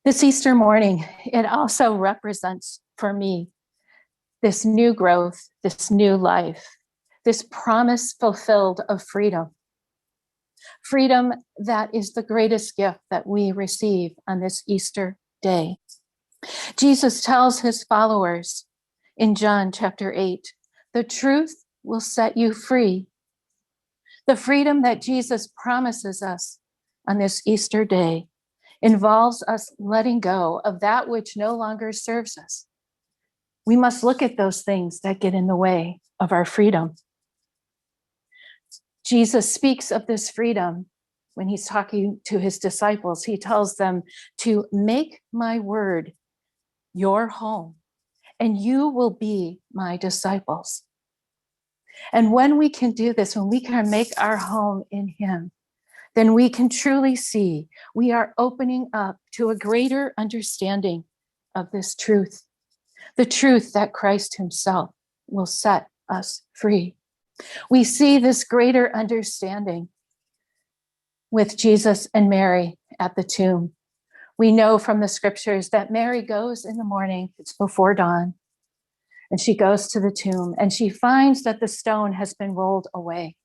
This Easter morning, it also represents for me this new growth, this new life, this promise fulfilled of freedom. Freedom that is the greatest gift that we receive on this Easter day. Jesus tells his followers in John chapter 8, the truth will set you free. The freedom that Jesus promises us on this Easter day involves us letting go of that which no longer serves us. We must look at those things that get in the way of our freedom. Jesus speaks of this freedom when he's talking to his disciples. He tells them to make my word your home, and you will be my disciples. And when we can do this, when we can make our home in him, then we can truly see we are opening up to a greater understanding of this truth, the truth that Christ himself will set us free. We see this greater understanding with Jesus and Mary at the tomb. We know from the scriptures that Mary goes in the morning, it's before dawn, and she goes to the tomb and she finds that the stone has been rolled away.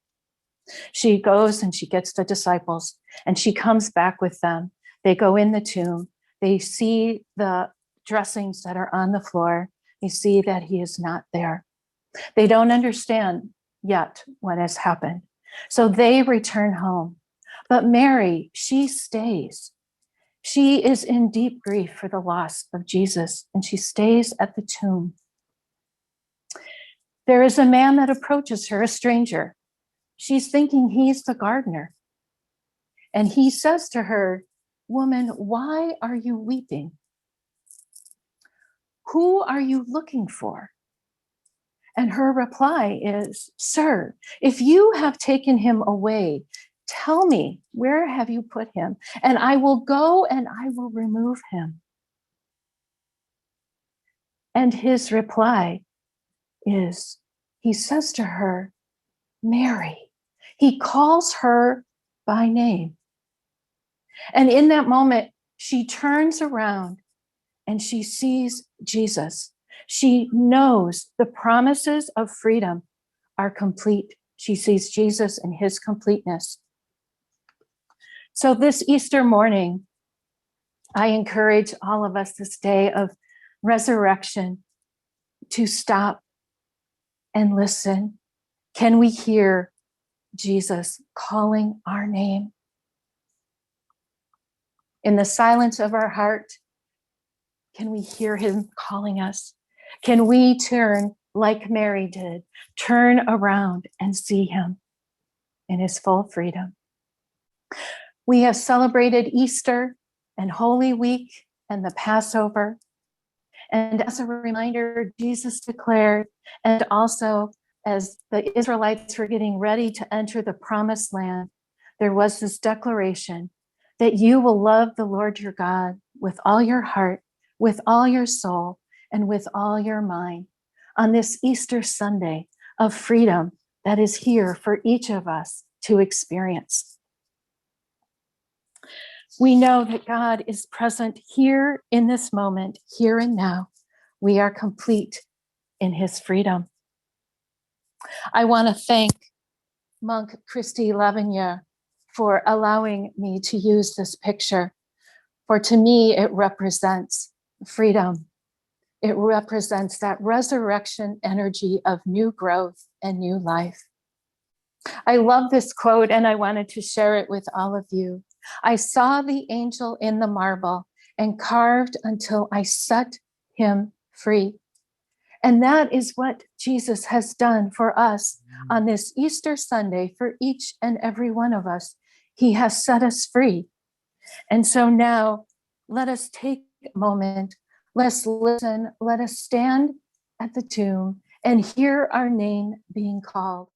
She goes and she gets the disciples and she comes back with them. They go in the tomb. They see the dressings that are on the floor. They see that he is not there. They don't understand yet what has happened. So they return home. But Mary, she stays. She is in deep grief for the loss of Jesus, and she stays at the tomb. There is a man that approaches her, a stranger. She's thinking he's the gardener. And he says to her, "Woman, why are you weeping? Who are you looking for?" And her reply is, "Sir, if you have taken him away, tell me, where have you put him? And I will go and I will remove him." And his reply is, he says to her, "Mary." He calls her by name. And in that moment, she turns around and she sees Jesus. She knows the promises of freedom are complete. She sees Jesus in his completeness. So this Easter morning, I encourage all of us this day of resurrection to stop and listen. Can we hear Jesus calling our name? In the silence of our heart, can we hear him calling us? Can we turn like Mary did, turn around and see him in his full freedom? We have celebrated Easter and Holy Week and the Passover. And as a reminder, Jesus declared, and also as the Israelites were getting ready to enter the promised land, there was this declaration that you will love the Lord your God with all your heart, with all your soul, and with all your mind on this Easter Sunday of freedom that is here for each of us to experience. We know that God is present here in this moment, here and now. We are complete in his freedom. I want to thank Monk Christy Lavigna for allowing me to use this picture. For to me, it represents freedom. It represents that resurrection energy of new growth and new life. I love this quote, and I wanted to share it with all of you. "I saw the angel in the marble and carved until I set him free." And that is what Jesus has done for us on this Easter Sunday, for each and every one of us. He has set us free. And so now let us take a moment, let's listen, let us stand at the tomb and hear our name being called.